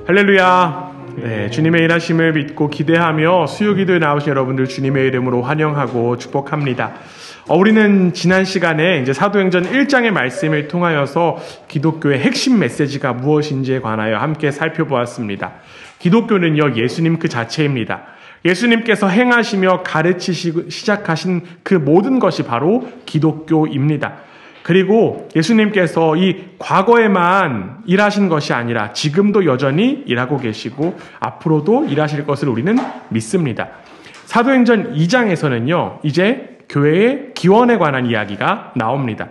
할렐루야. 네, 주님의 일하심을 믿고 기대하며 수요기도에 나오신 여러분들 주님의 이름으로 환영하고 축복합니다. 우리는 지난 시간에 이제 사도행전 1장의 말씀을 통하여서 기독교의 핵심 메시지가 무엇인지에 관하여 함께 살펴보았습니다. 기독교는요, 예수님 그 자체입니다. 예수님께서 행하시며 가르치시고 시작하신 그 모든 것이 바로 기독교입니다. 그리고 예수님께서 이 과거에만 일하신 것이 아니라 지금도 여전히 일하고 계시고 앞으로도 일하실 것을 우리는 믿습니다. 사도행전 2장에서는요, 이제 교회의 기원에 관한 이야기가 나옵니다.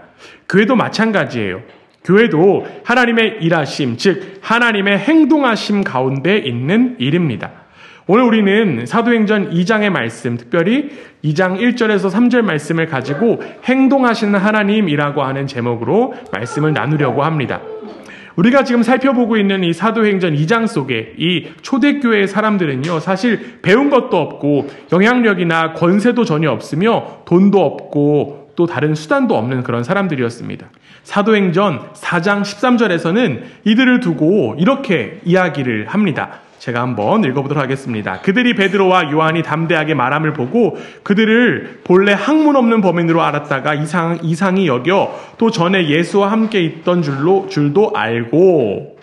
교회도 마찬가지예요. 교회도 하나님의 일하심, 즉 하나님의 행동하심 가운데 있는 일입니다. 오늘 우리는 사도행전 2장의 말씀, 특별히 2장 1절에서 3절 말씀을 가지고 행동하시는 하나님이라고 하는 제목으로 말씀을 나누려고 합니다. 우리가 지금 살펴보고 있는 이 사도행전 2장 속에 이 초대교회의 사람들은요, 사실 배운 것도 없고 영향력이나 권세도 전혀 없으며 돈도 없고 또 다른 수단도 없는 그런 사람들이었습니다. 사도행전 4장 13절에서는 이들을 두고 이렇게 이야기를 합니다. 제가 한번 읽어보도록 하겠습니다. 그들이 베드로와 요한이 담대하게 말함을 보고 그들을 본래 학문 없는 범인으로 알았다가 이상히 여겨 또 전에 예수와 함께 있던 줄도 알고,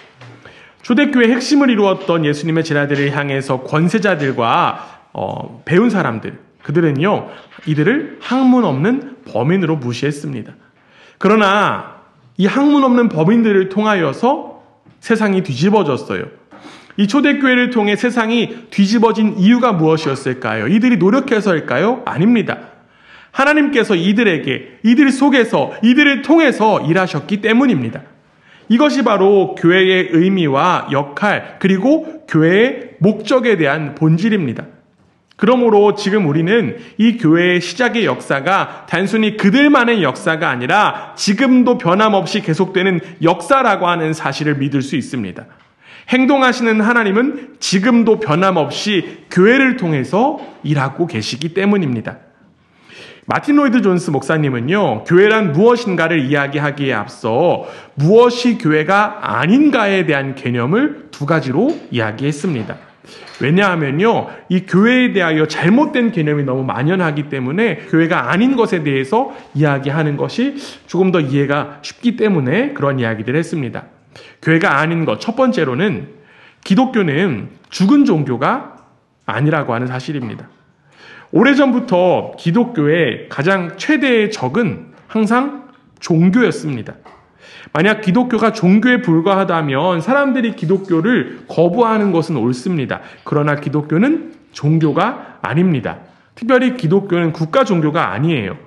초대교회의 핵심을 이루었던 예수님의 제자들을 향해서 권세자들과 배운 사람들, 그들은요, 이들을 학문 없는 범인으로 무시했습니다. 그러나 이 학문 없는 범인들을 통하여서 세상이 뒤집어졌어요. 이 초대교회를 통해 세상이 뒤집어진 이유가 무엇이었을까요? 이들이 노력해서일까요? 아닙니다. 하나님께서 이들 속에서, 이들을 통해서 일하셨기 때문입니다. 이것이 바로 교회의 의미와 역할, 그리고 교회의 목적에 대한 본질입니다. 그러므로 지금 우리는 이 교회의 시작의 역사가 단순히 그들만의 역사가 아니라 지금도 변함없이 계속되는 역사라고 하는 사실을 믿을 수 있습니다. 행동하시는 하나님은 지금도 변함없이 교회를 통해서 일하고 계시기 때문입니다. 마틴 로이드 존스 목사님은요, 교회란 무엇인가를 이야기하기에 앞서 무엇이 교회가 아닌가에 대한 개념을 두 가지로 이야기했습니다. 왜냐하면요, 이 교회에 대하여 잘못된 개념이 너무 만연하기 때문에 교회가 아닌 것에 대해서 이야기하는 것이 조금 더 이해가 쉽기 때문에 그런 이야기들을 했습니다. 교회가 아닌 것, 첫 번째로는 기독교는 죽은 종교가 아니라고 하는 사실입니다. 오래전부터 기독교의 가장 최대의 적은 항상 종교였습니다. 만약 기독교가 종교에 불과하다면 사람들이 기독교를 거부하는 것은 옳습니다. 그러나 기독교는 종교가 아닙니다. 특별히 기독교는 국가 종교가 아니에요.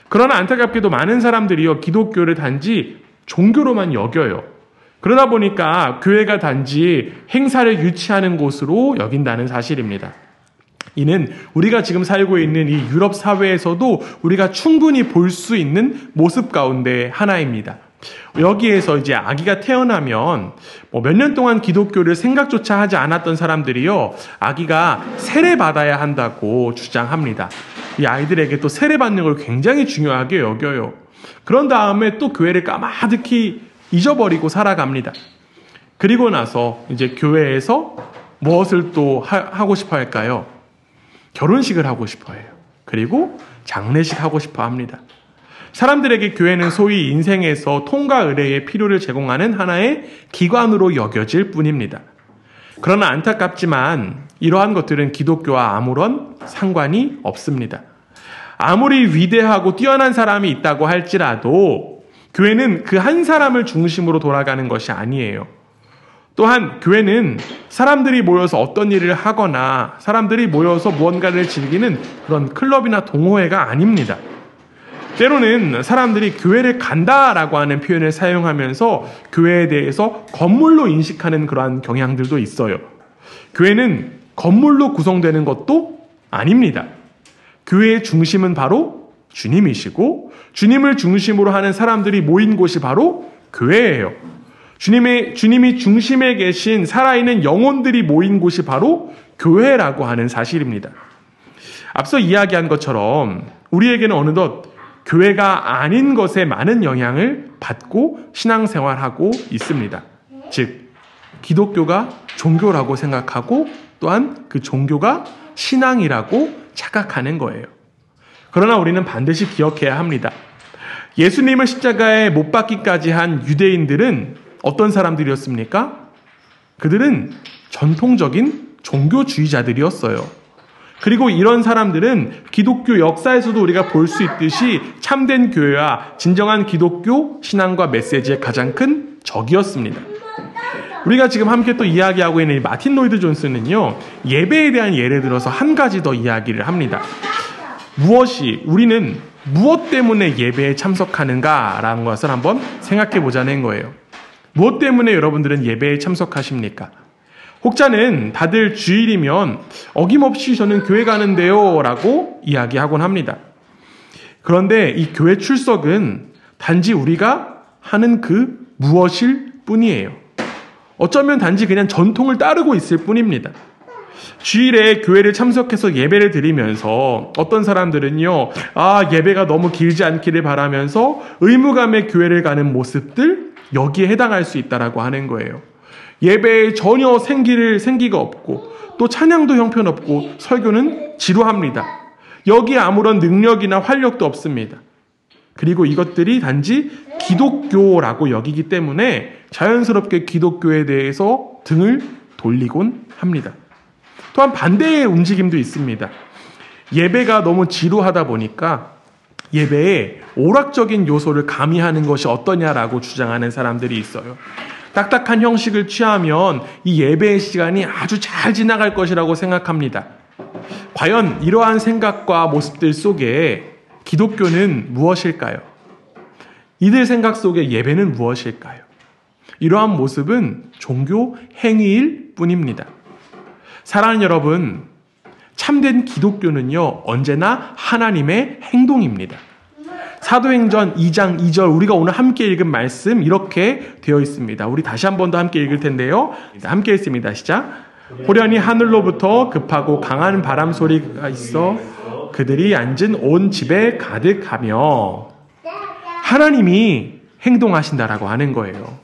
그러나 안타깝게도 많은 사람들이요, 기독교를 단지 종교로만 여겨요. 그러다 보니까 교회가 단지 행사를 유치하는 곳으로 여긴다는 사실입니다. 이는 우리가 지금 살고 있는 이 유럽 사회에서도 우리가 충분히 볼 수 있는 모습 가운데 하나입니다. 여기에서 이제 아기가 태어나면 몇 년 동안 기독교를 생각조차 하지 않았던 사람들이요, 아기가 세례받아야 한다고 주장합니다. 이 아이들에게 또 세례받는 걸 굉장히 중요하게 여겨요. 그런 다음에 또 교회를 까마득히 잊어버리고 살아갑니다. 그리고 나서 이제 교회에서 무엇을 또 하고 싶어 할까요? 결혼식을 하고 싶어 해요. 그리고 장례식 하고 싶어 합니다. 사람들에게 교회는 소위 인생에서 통과 의례의 필요를 제공하는 하나의 기관으로 여겨질 뿐입니다. 그러나 안타깝지만 이러한 것들은 기독교와 아무런 상관이 없습니다. 아무리 위대하고 뛰어난 사람이 있다고 할지라도 교회는 그 한 사람을 중심으로 돌아가는 것이 아니에요. 또한 교회는 사람들이 모여서 어떤 일을 하거나 사람들이 모여서 무언가를 즐기는 그런 클럽이나 동호회가 아닙니다. 때로는 사람들이 교회를 간다라고 하는 표현을 사용하면서 교회에 대해서 건물로 인식하는 그러한 경향들도 있어요. 교회는 건물로 구성되는 것도 아닙니다. 교회의 중심은 바로 주님이시고 주님을 중심으로 하는 사람들이 모인 곳이 바로 교회예요. 주님이 중심에 계신 살아있는 영혼들이 모인 곳이 바로 교회라고 하는 사실입니다. 앞서 이야기한 것처럼 우리에게는 어느덧 교회가 아닌 것에 많은 영향을 받고 신앙생활하고 있습니다. 즉 기독교가 종교라고 생각하고 또한 그 종교가 신앙이라고 착각하는 거예요. 그러나 우리는 반드시 기억해야 합니다. 예수님을 십자가에 못 박기까지 한 유대인들은 어떤 사람들이었습니까? 그들은 전통적인 종교주의자들이었어요. 그리고 이런 사람들은 기독교 역사에서도 우리가 볼 수 있듯이 참된 교회와 진정한 기독교 신앙과 메시지의 가장 큰 적이었습니다. 우리가 지금 함께 또 이야기하고 있는 이 마틴 로이드 존슨은요, 예배에 대한 예를 들어서 한 가지 더 이야기를 합니다. 우리는 무엇 때문에 예배에 참석하는가라는 것을 한번 생각해 보자는 거예요. 무엇 때문에 여러분들은 예배에 참석하십니까? 혹자는 다들 주일이면 어김없이 저는 교회 가는데요 라고 이야기하곤 합니다. 그런데 이 교회 출석은 단지 우리가 하는 그 무엇일 뿐이에요. 어쩌면 단지 그냥 전통을 따르고 있을 뿐입니다. 주일에 교회를 참석해서 예배를 드리면서 어떤 사람들은요, 예배가 너무 길지 않기를 바라면서 의무감에 교회를 가는 모습들, 여기에 해당할 수 있다라고 하는 거예요. 예배에 전혀 생기가 없고 또 찬양도 형편없고 설교는 지루합니다. 여기에 아무런 능력이나 활력도 없습니다. 그리고 이것들이 단지 기독교라고 여기기 때문에 자연스럽게 기독교에 대해서 등을 돌리곤 합니다. 또한 반대의 움직임도 있습니다. 예배가 너무 지루하다 보니까 예배에 오락적인 요소를 가미하는 것이 어떠냐라고 주장하는 사람들이 있어요. 딱딱한 형식을 취하면 이 예배의 시간이 아주 잘 지나갈 것이라고 생각합니다. 과연 이러한 생각과 모습들 속에 기독교는 무엇일까요? 이들 생각 속에 예배는 무엇일까요? 이러한 모습은 종교 행위일 뿐입니다. 사랑하는 여러분, 참된 기독교는요, 언제나 하나님의 행동입니다. 사도행전 2장 2절 우리가 오늘 함께 읽은 말씀 이렇게 되어 있습니다. 우리 다시 한 번 더 함께 읽을 텐데요. 함께 읽습니다. 시작. 호련히 하늘로부터 급하고 강한 바람 소리가 있어 그들이 앉은 온 집에 가득하며 하나님이 행동하신다라고 하는 거예요.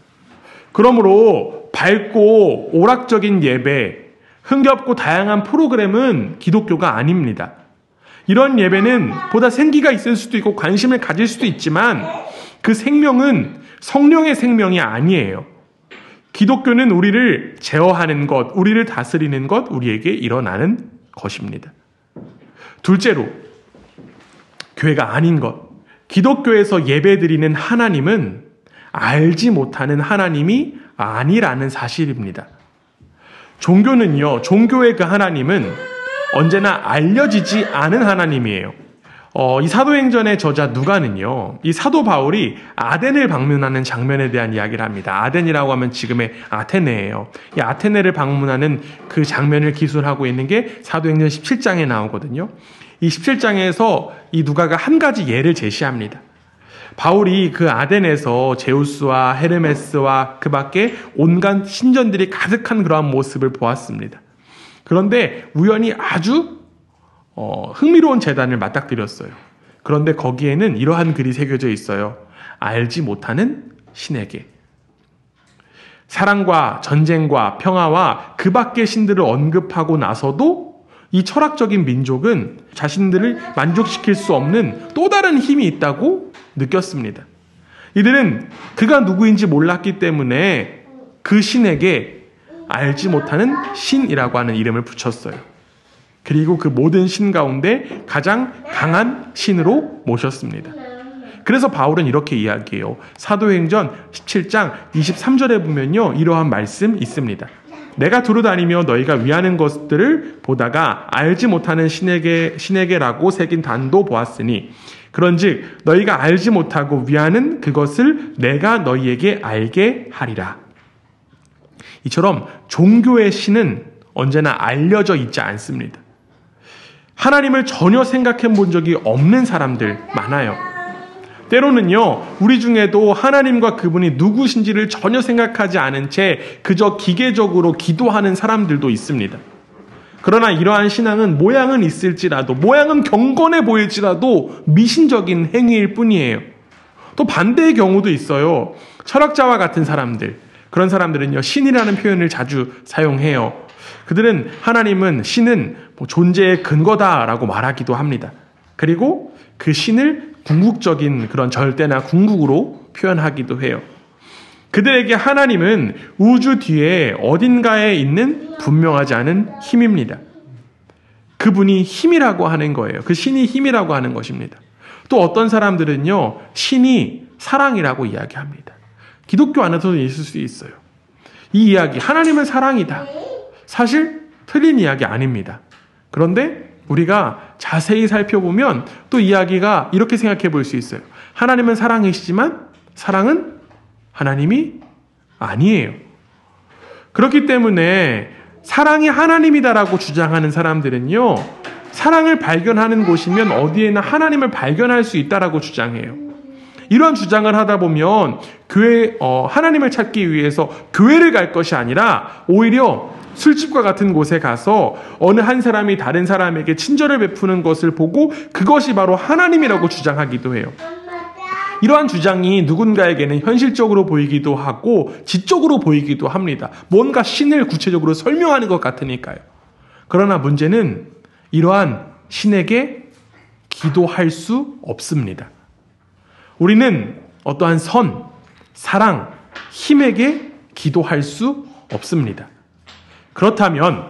그러므로 밝고 오락적인 예배, 흥겹고 다양한 프로그램은 기독교가 아닙니다. 이런 예배는 보다 생기가 있을 수도 있고 관심을 가질 수도 있지만 그 생명은 성령의 생명이 아니에요. 기독교는 우리를 제어하는 것, 우리를 다스리는 것, 우리에게 일어나는 것입니다. 둘째로, 교회가 아닌 것. 기독교에서 예배드리는 하나님은 알지 못하는 하나님이 아니라는 사실입니다. 종교는요, 종교의 그 하나님은 언제나 알려지지 않은 하나님이에요. 이 사도행전의 저자 누가는요, 이 사도 바울이 아덴을 방문하는 장면에 대한 이야기를 합니다. 아덴이라고 하면 지금의 아테네예요. 이 아테네를 방문하는 그 장면을 기술하고 있는 게 사도행전 17장에 나오거든요. 이 17장에서 이 누가가 한 가지 예를 제시합니다. 바울이 그 아덴에서 제우스와 헤르메스와 그 밖에 온갖 신전들이 가득한 그러한 모습을 보았습니다. 그런데 우연히 아주 흥미로운 제단을 맞닥뜨렸어요. 그런데 거기에는 이러한 글이 새겨져 있어요. 알지 못하는 신에게. 사랑과 전쟁과 평화와 그 밖의 신들을 언급하고 나서도 이 철학적인 민족은 자신들을 만족시킬 수 없는 또 다른 힘이 있다고 느꼈습니다. 이들은 그가 누구인지 몰랐기 때문에 그 신에게 알지 못하는 신이라고 하는 이름을 붙였어요. 그리고 그 모든 신 가운데 가장 강한 신으로 모셨습니다. 그래서 바울은 이렇게 이야기해요. 사도행전 17장 23절에 보면요, 이러한 말씀 있습니다. 내가 두루 다니며 너희가 위하는 것들을 보다가 알지 못하는 신에게라고 새긴 단도 보았으니 그런즉 너희가 알지 못하고 위하는 그것을 내가 너희에게 알게 하리라. 이처럼 종교의 신은 언제나 알려져 있지 않습니다. 하나님을 전혀 생각해 본 적이 없는 사람들 많아요. 때로는요, 우리 중에도 하나님과 그분이 누구신지를 전혀 생각하지 않은 채 그저 기계적으로 기도하는 사람들도 있습니다. 그러나 이러한 신앙은 모양은 있을지라도, 모양은 경건해 보일지라도 미신적인 행위일 뿐이에요. 또 반대의 경우도 있어요. 철학자와 같은 사람들, 그런 사람들은요, 신이라는 표현을 자주 사용해요. 그들은 신은 존재의 근거다라고 말하기도 합니다. 그리고 그 신을 궁극적인 그런 절대나 궁극으로 표현하기도 해요. 그들에게 하나님은 우주 뒤에 어딘가에 있는 분명하지 않은 힘입니다. 그분이 힘이라고 하는 거예요. 그 신이 힘이라고 하는 것입니다. 또 어떤 사람들은요, 신이 사랑이라고 이야기합니다. 기독교 안에서도 있을 수 있어요. 이 이야기, 하나님은 사랑이다. 사실 틀린 이야기 아닙니다. 그런데 우리가 자세히 살펴보면 또 이야기가 이렇게 생각해 볼 수 있어요. 하나님은 사랑이시지만 사랑은 하나님이 아니에요. 그렇기 때문에 사랑이 하나님이다라고 주장하는 사람들은요, 사랑을 발견하는 곳이면 어디에나 하나님을 발견할 수 있다라고 주장해요. 이러한 주장을 하다 보면 하나님을 찾기 위해서 교회를 갈 것이 아니라 오히려 술집과 같은 곳에 가서 어느 한 사람이 다른 사람에게 친절을 베푸는 것을 보고 그것이 바로 하나님이라고 주장하기도 해요. 이러한 주장이 누군가에게는 현실적으로 보이기도 하고 지적으로 보이기도 합니다. 뭔가 신을 구체적으로 설명하는 것 같으니까요. 그러나 문제는 이러한 신에게 기도할 수 없습니다. 우리는 어떠한 선, 사랑, 힘에게 기도할 수 없습니다. 그렇다면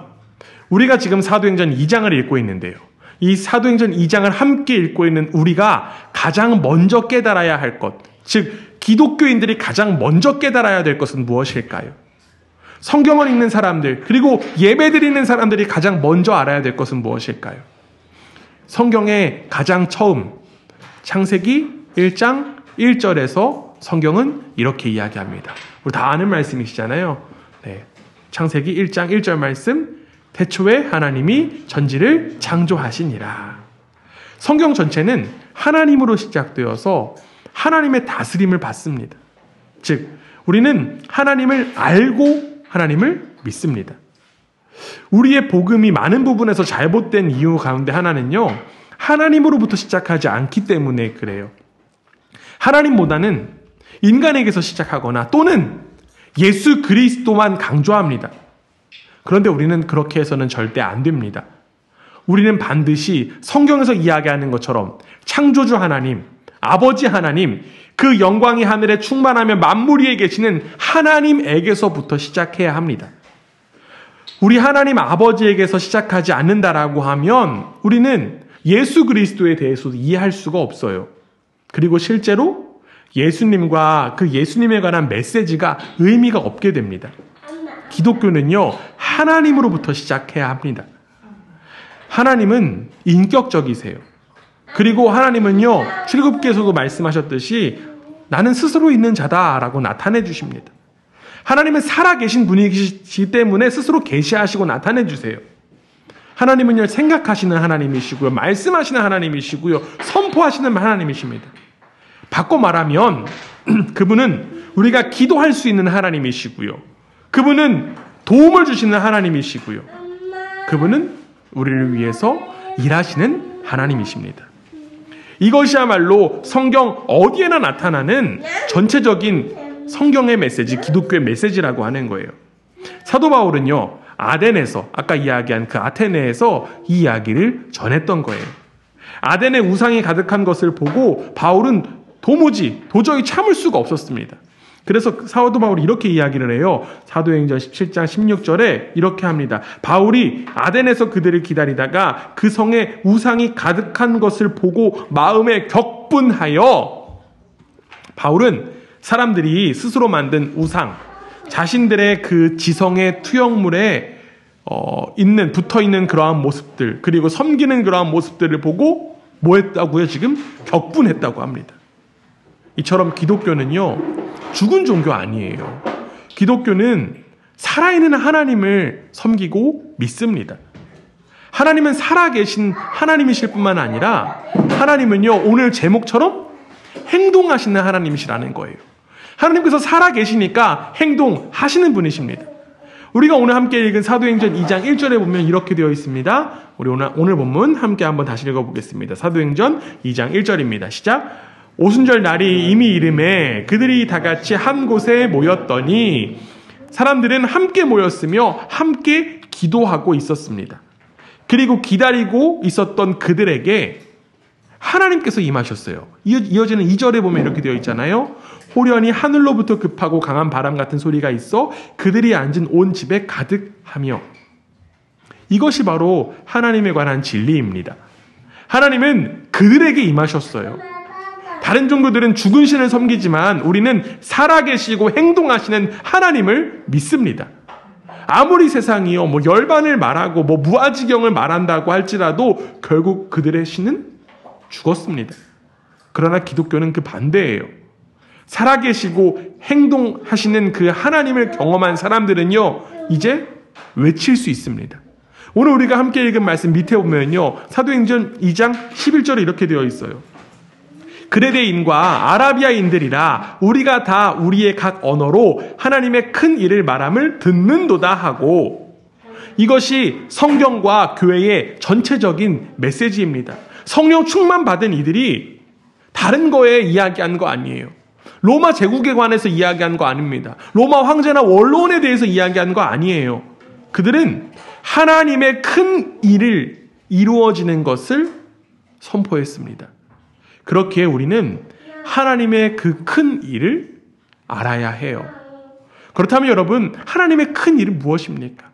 우리가 지금 사도행전 2장을 읽고 있는데요. 이 사도행전 2장을 함께 읽고 있는 우리가 가장 먼저 깨달아야 할 것, 즉 기독교인들이 가장 먼저 깨달아야 될 것은 무엇일까요? 성경을 읽는 사람들, 그리고 예배드리는 사람들이 가장 먼저 알아야 될 것은 무엇일까요? 성경의 가장 처음 창세기 1장 1절에서 성경은 이렇게 이야기합니다. 우리 다 아는 말씀이시잖아요. 네. 창세기 1장 1절 말씀, 태초에 하나님이 전지를 창조하시니라. 성경 전체는 하나님으로 시작되어서 하나님의 다스림을 받습니다. 즉, 우리는 하나님을 알고 하나님을 믿습니다. 우리의 복음이 많은 부분에서 잘못된 이유 가운데 하나는요, 하나님으로부터 시작하지 않기 때문에 그래요. 하나님보다는 인간에게서 시작하거나 또는 예수 그리스도만 강조합니다. 그런데 우리는 그렇게 해서는 절대 안 됩니다. 우리는 반드시 성경에서 이야기하는 것처럼 창조주 하나님, 아버지 하나님, 그 영광이 하늘에 충만하며 만물 위에 계시는 하나님에게서부터 시작해야 합니다. 우리 하나님 아버지에게서 시작하지 않는다라고 하면 우리는 예수 그리스도에 대해서 이해할 수가 없어요. 그리고 실제로 예수님과 그 예수님에 관한 메시지가 의미가 없게 됩니다. 기독교는요, 하나님으로부터 시작해야 합니다. 하나님은 인격적이세요. 그리고 하나님은요, 출애굽기에서도 말씀하셨듯이 나는 스스로 있는 자다라고 나타내 주십니다. 하나님은 살아계신 분이시기 때문에 스스로 계시하시고 나타내 주세요. 하나님은요, 생각하시는 하나님이시고요, 말씀하시는 하나님이시고요, 선포하시는 하나님이십니다. 바꿔 말하면 그분은 우리가 기도할 수 있는 하나님이시고요, 그분은 도움을 주시는 하나님이시고요, 그분은 우리를 위해서 일하시는 하나님이십니다. 이것이야말로 성경 어디에나 나타나는 전체적인 성경의 메시지, 기독교의 메시지라고 하는 거예요. 사도 바울은요, 아덴에서, 아까 이야기한 그 아테네에서 이 이야기를 전했던 거예요. 아덴의 우상이 가득한 것을 보고 바울은 도저히 참을 수가 없었습니다. 그래서 사도 바울이 이렇게 이야기를 해요. 사도행전 17장 16절에 이렇게 합니다. 바울이 아덴에서 그들을 기다리다가 그 성에 우상이 가득한 것을 보고 마음에 격분하여, 바울은 사람들이 스스로 만든 우상, 자신들의 그 지성의 투영물에 붙어있는 그러한 모습들, 그리고 섬기는 그러한 모습들을 보고 뭐 했다고요? 지금 격분했다고 합니다. 이처럼 기독교는요, 죽은 종교 아니에요. 기독교는 살아있는 하나님을 섬기고 믿습니다. 하나님은 살아계신 하나님이실 뿐만 아니라 하나님은요, 오늘 제목처럼 행동하시는 하나님이시라는 거예요. 하나님께서 살아계시니까 행동하시는 분이십니다. 우리가 오늘 함께 읽은 사도행전 2장 1절에 보면 이렇게 되어 있습니다. 우리 오늘 본문 함께 한번 다시 읽어보겠습니다. 사도행전 2장 1절입니다. 시작. 오순절 날이 이미 이름에 그들이 다 같이 한 곳에 모였더니 사람들은 함께 모였으며 함께 기도하고 있었습니다. 그리고 기다리고 있었던 그들에게 하나님께서 임하셨어요. 이어지는 2절에 보면 이렇게 되어 있잖아요. 호련히 하늘로부터 급하고 강한 바람 같은 소리가 있어 그들이 앉은 온 집에 가득하며. 이것이 바로 하나님에 관한 진리입니다. 하나님은 그들에게 임하셨어요. 다른 종교들은 죽은 신을 섬기지만 우리는 살아계시고 행동하시는 하나님을 믿습니다. 아무리 세상이요 열반을 말하고 무아지경을 말한다고 할지라도 결국 그들의 신은 죽었습니다. 그러나 기독교는 그 반대예요. 살아계시고 행동하시는 그 하나님을 경험한 사람들은요 이제 외칠 수 있습니다. 오늘 우리가 함께 읽은 말씀 밑에 보면요 사도행전 2장 11절에 이렇게 되어 있어요. 그레데인과 아라비아인들이라 우리가 다 우리의 각 언어로 하나님의 큰 일을 말함을 듣는도다 하고. 이것이 성경과 교회의 전체적인 메시지입니다. 성령 충만 받은 이들이 다른 거에 이야기한 거 아니에요. 로마 제국에 관해서 이야기한 거 아닙니다. 로마 황제나 원로원에 대해서 이야기한 거 아니에요. 그들은 하나님의 큰 일을 이루어지는 것을 선포했습니다. 그렇게 우리는 하나님의 그 큰 일을 알아야 해요. 그렇다면 여러분, 하나님의 큰 일은 무엇입니까?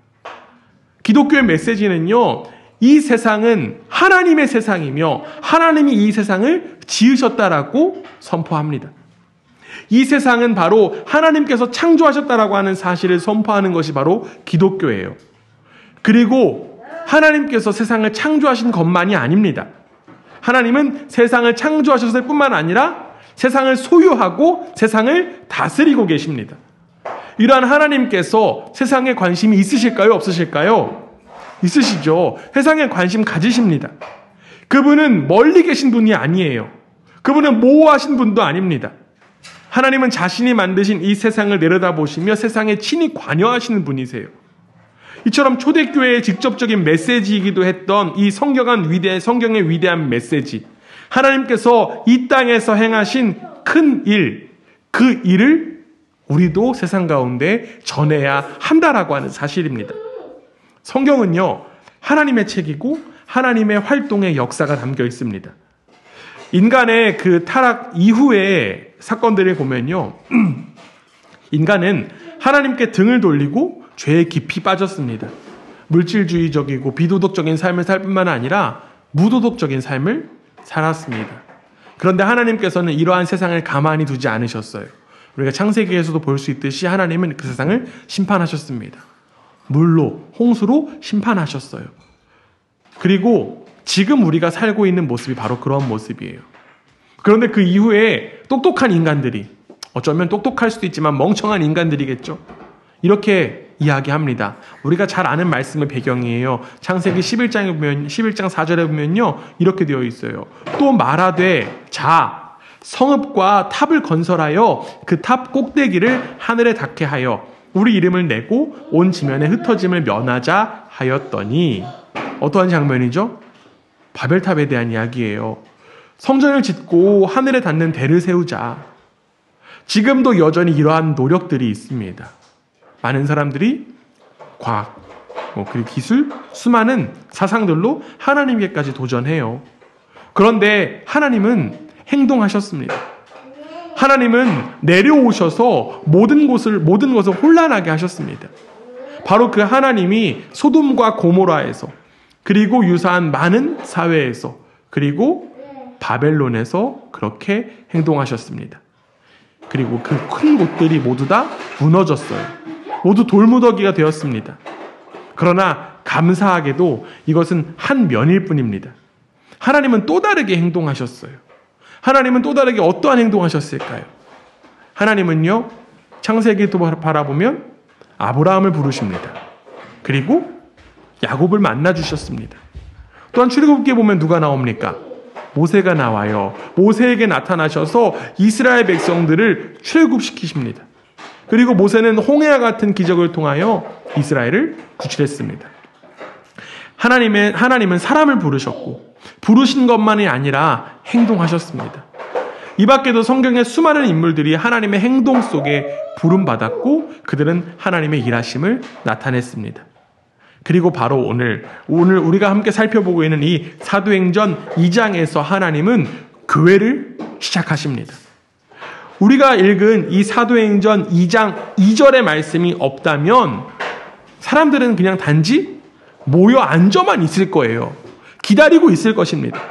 기독교의 메시지는요, 이 세상은 하나님의 세상이며 하나님이 이 세상을 지으셨다라고 선포합니다. 이 세상은 바로 하나님께서 창조하셨다라고 하는 사실을 선포하는 것이 바로 기독교예요. 그리고 하나님께서 세상을 창조하신 것만이 아닙니다. 하나님은 세상을 창조하셨을 뿐만 아니라 세상을 소유하고 세상을 다스리고 계십니다. 이러한 하나님께서 세상에 관심이 있으실까요? 없으실까요? 있으시죠. 세상에 관심 가지십니다. 그분은 멀리 계신 분이 아니에요. 그분은 모호하신 분도 아닙니다. 하나님은 자신이 만드신 이 세상을 내려다보시며 세상에 친히 관여하시는 분이세요. 이처럼 초대교회의 직접적인 메시지이기도 했던 이 성경의 위대한 메시지, 하나님께서 이 땅에서 행하신 큰 일, 그 일을 우리도 세상 가운데 전해야 한다라고 하는 사실입니다. 성경은요, 하나님의 책이고 하나님의 활동의 역사가 담겨 있습니다. 인간의 그 타락 이후의 사건들을 보면요, 인간은 하나님께 등을 돌리고 죄에 깊이 빠졌습니다. 물질주의적이고 비도덕적인 삶을 살 뿐만 아니라 무도덕적인 삶을 살았습니다. 그런데 하나님께서는 이러한 세상을 가만히 두지 않으셨어요. 우리가 창세기에서도 볼 수 있듯이 하나님은 그 세상을 심판하셨습니다. 물로, 홍수로 심판하셨어요. 그리고 지금 우리가 살고 있는 모습이 바로 그런 모습이에요. 그런데 그 이후에 똑똑한 인간들이, 어쩌면 똑똑할 수도 있지만 멍청한 인간들이겠죠. 이렇게 이야기합니다. 우리가 잘 아는 말씀의 배경이에요. 창세기 11장 4절에 보면요, 이렇게 되어 있어요. 또 말하되 자, 성읍과 탑을 건설하여 그 탑 꼭대기를 하늘에 닿게 하여 우리 이름을 내고 온 지면에 흩어짐을 면하자 하였더니. 어떠한 장면이죠? 바벨탑에 대한 이야기예요. 성전을 짓고 하늘에 닿는 대를 세우자. 지금도 여전히 이러한 노력들이 있습니다. 많은 사람들이 과학, 그리고 기술, 수많은 사상들로 하나님께까지 도전해요. 그런데 하나님은 행동하셨습니다. 하나님은 내려오셔서 모든 것을 혼란하게 하셨습니다. 바로 그 하나님이 소돔과 고모라에서, 그리고 유사한 많은 사회에서, 그리고 바벨론에서 그렇게 행동하셨습니다. 그리고 그 큰 곳들이 모두 다 무너졌어요. 모두 돌무더기가 되었습니다. 그러나 감사하게도 이것은 한 면일 뿐입니다. 하나님은 또 다르게 행동하셨어요. 하나님은 또 다르게 어떠한 행동하셨을까요? 하나님은요, 창세기도 바라보면 아브라함을 부르십니다. 그리고 야곱을 만나주셨습니다. 또한 출애굽기에 보면 누가 나옵니까? 모세가 나와요. 모세에게 나타나셔서 이스라엘 백성들을 출애굽시키십니다. 그리고 모세는 홍해와 같은 기적을 통하여 이스라엘을 구출했습니다. 하나님은 사람을 부르셨고, 부르신 것만이 아니라 행동하셨습니다. 이 밖에도 성경의 수많은 인물들이 하나님의 행동 속에 부름받았고 그들은 하나님의 일하심을 나타냈습니다. 그리고 바로 오늘 우리가 함께 살펴보고 있는 이 사도행전 2장에서 하나님은 교회를 시작하십니다. 우리가 읽은 이 사도행전 2장 2절의 말씀이 없다면 사람들은 그냥 단지 모여 앉아만 있을 거예요. 기다리고 있을 것입니다.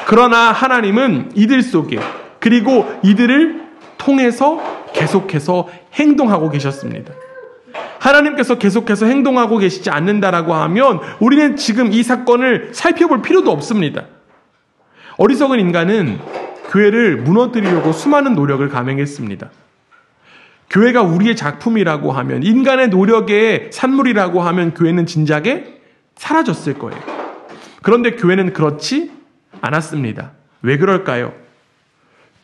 그러나 하나님은 이들 속에 그리고 이들을 통해서 계속해서 행동하고 계셨습니다. 하나님께서 계속해서 행동하고 계시지 않는다라고 하면 우리는 지금 이 사건을 살펴볼 필요도 없습니다. 어리석은 인간은 교회를 무너뜨리려고 수많은 노력을 감행했습니다. 교회가 우리의 작품이라고 하면, 인간의 노력의 산물이라고 하면 교회는 진작에 사라졌을 거예요. 그런데 교회는 그렇지 않았습니다. 왜 그럴까요?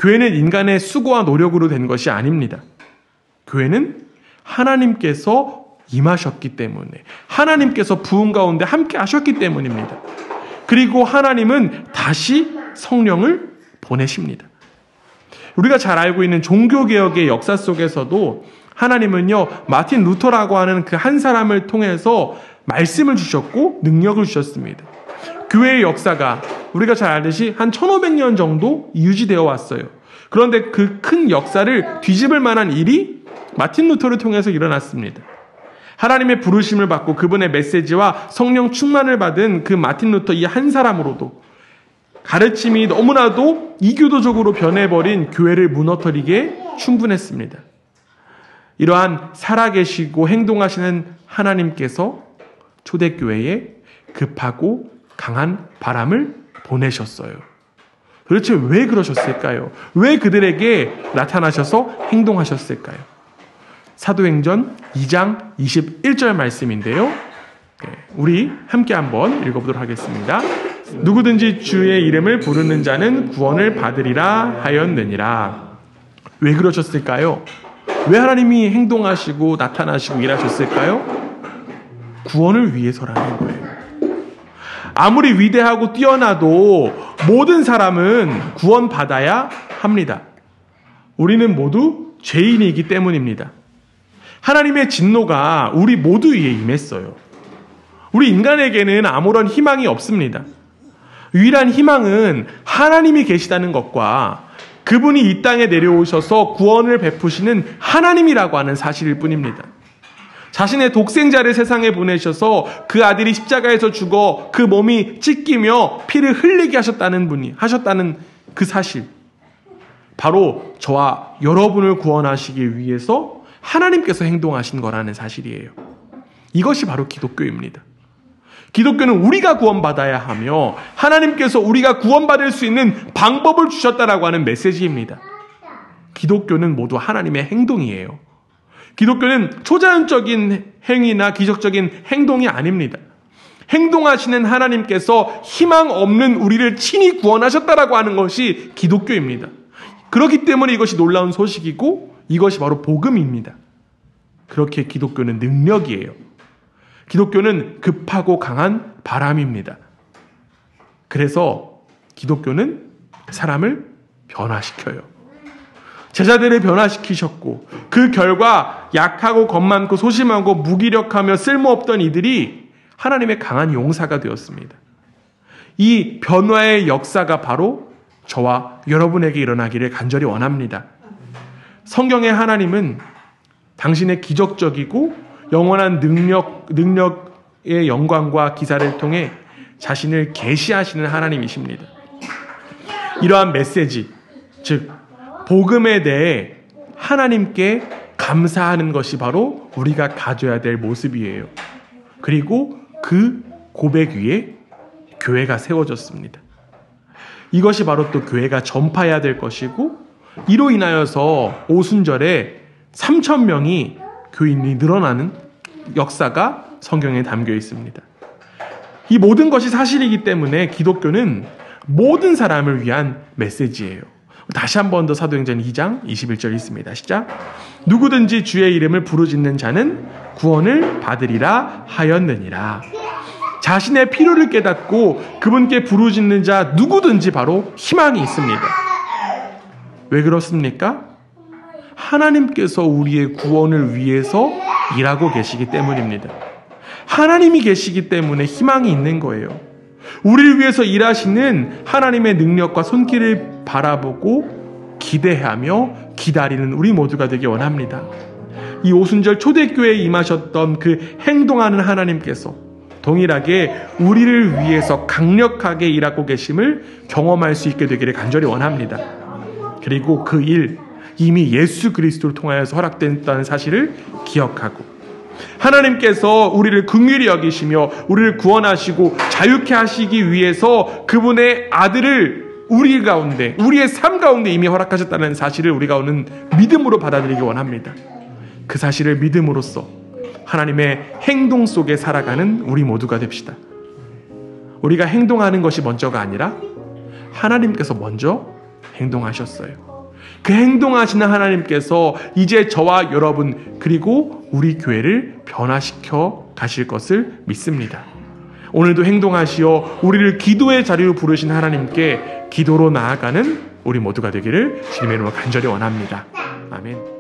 교회는 인간의 수고와 노력으로 된 것이 아닙니다. 교회는 하나님께서 임하셨기 때문에, 하나님께서 부흥 가운데 함께 하셨기 때문입니다. 그리고 하나님은 다시 성령을 보내십니다. 우리가 잘 알고 있는 종교개혁의 역사 속에서도 하나님은요, 마틴 루터라고 하는 그 한 사람을 통해서 말씀을 주셨고 능력을 주셨습니다. 교회의 역사가 우리가 잘 알듯이 한 1500년 정도 유지되어 왔어요. 그런데 그 큰 역사를 뒤집을 만한 일이 마틴 루터를 통해서 일어났습니다. 하나님의 부르심을 받고 그분의 메시지와 성령 충만을 받은 그 마틴 루터 이 한 사람으로도 가르침이 너무나도 이교도적으로 변해버린 교회를 무너뜨리기에 충분했습니다. 이러한 살아계시고 행동하시는 하나님께서 초대교회에 급하고 강한 바람을 보내셨어요. 도대체 왜 그러셨을까요? 왜 그들에게 나타나셔서 행동하셨을까요? 사도행전 2장 21절 말씀인데요. 우리 함께 한번 읽어보도록 하겠습니다. 누구든지 주의 이름을 부르는 자는 구원을 받으리라 하였느니라. 왜 그러셨을까요? 왜 하나님이 행동하시고 나타나시고 일하셨을까요? 구원을 위해서라는 거예요. 아무리 위대하고 뛰어나도 모든 사람은 구원받아야 합니다. 우리는 모두 죄인이기 때문입니다. 하나님의 진노가 우리 모두 위에 임했어요. 우리 인간에게는 아무런 희망이 없습니다. 유일한 희망은 하나님이 계시다는 것과 그분이 이 땅에 내려오셔서 구원을 베푸시는 하나님이라고 하는 사실일 뿐입니다. 자신의 독생자를 세상에 보내셔서 그 아들이 십자가에서 죽어 그 몸이 찢기며 피를 흘리게 하셨다는 그 사실. 바로 저와 여러분을 구원하시기 위해서 하나님께서 행동하신 거라는 사실이에요. 이것이 바로 기독교입니다. 기독교는 우리가 구원받아야 하며 하나님께서 우리가 구원받을 수 있는 방법을 주셨다라고 하는 메시지입니다. 기독교는 모두 하나님의 행동이에요. 기독교는 초자연적인 행위나 기적적인 행동이 아닙니다. 행동하시는 하나님께서 희망 없는 우리를 친히 구원하셨다라고 하는 것이 기독교입니다. 그렇기 때문에 이것이 놀라운 소식이고 이것이 바로 복음입니다. 그렇게 기독교는 능력이에요. 기독교는 급하고 강한 바람입니다. 그래서 기독교는 사람을 변화시켜요. 제자들을 변화시키셨고 그 결과 약하고 겁 많고 소심하고 무기력하며 쓸모없던 이들이 하나님의 강한 용사가 되었습니다. 이 변화의 역사가 바로 저와 여러분에게 일어나기를 간절히 원합니다. 성경의 하나님은 당신의 기적적이고 영원한 능력의 영광과 기사를 통해 자신을 계시하시는 하나님이십니다. 이러한 메시지, 즉 복음에 대해 하나님께 감사하는 것이 바로 우리가 가져야 될 모습이에요. 그리고 그 고백 위에 교회가 세워졌습니다. 이것이 바로 또 교회가 전파해야 될 것이고 이로 인하여서 오순절에 3,000명이 교인이 늘어나는 역사가 성경에 담겨 있습니다. 이 모든 것이 사실이기 때문에 기독교는 모든 사람을 위한 메시지예요. 다시 한 번 더 사도행전 2장 21절 있습니다. 시작. 누구든지 주의 이름을 부르짖는 자는 구원을 받으리라 하였느니라. 자신의 필요를 깨닫고 그분께 부르짖는 자 누구든지 바로 희망이 있습니다. 왜 그렇습니까? 하나님께서 우리의 구원을 위해서 일하고 계시기 때문입니다. 하나님이 계시기 때문에 희망이 있는 거예요. 우리를 위해서 일하시는 하나님의 능력과 손길을 바라보고 기대하며 기다리는 우리 모두가 되기 원합니다. 이 오순절 초대교회에 임하셨던 그 행동하는 하나님께서 동일하게 우리를 위해서 강력하게 일하고 계심을 경험할 수 있게 되기를 간절히 원합니다. 그리고 그 일, 이미 예수 그리스도를 통하여서 허락된다는 사실을 기억하고 하나님께서 우리를 긍휼히 여기시며 우리를 구원하시고 자유케 하시기 위해서 그분의 아들을 우리 가운데, 우리의 삶 가운데 이미 허락하셨다는 사실을 우리가 오는 믿음으로 받아들이기 원합니다. 그 사실을 믿음으로써 하나님의 행동 속에 살아가는 우리 모두가 됩시다. 우리가 행동하는 것이 먼저가 아니라 하나님께서 먼저 행동하셨어요. 그 행동하시는 하나님께서 이제 저와 여러분 그리고 우리 교회를 변화시켜 가실 것을 믿습니다. 오늘도 행동하시어 우리를 기도의 자리로 부르신 하나님께 기도로 나아가는 우리 모두가 되기를 주님의 이름으로 간절히 원합니다. 아멘.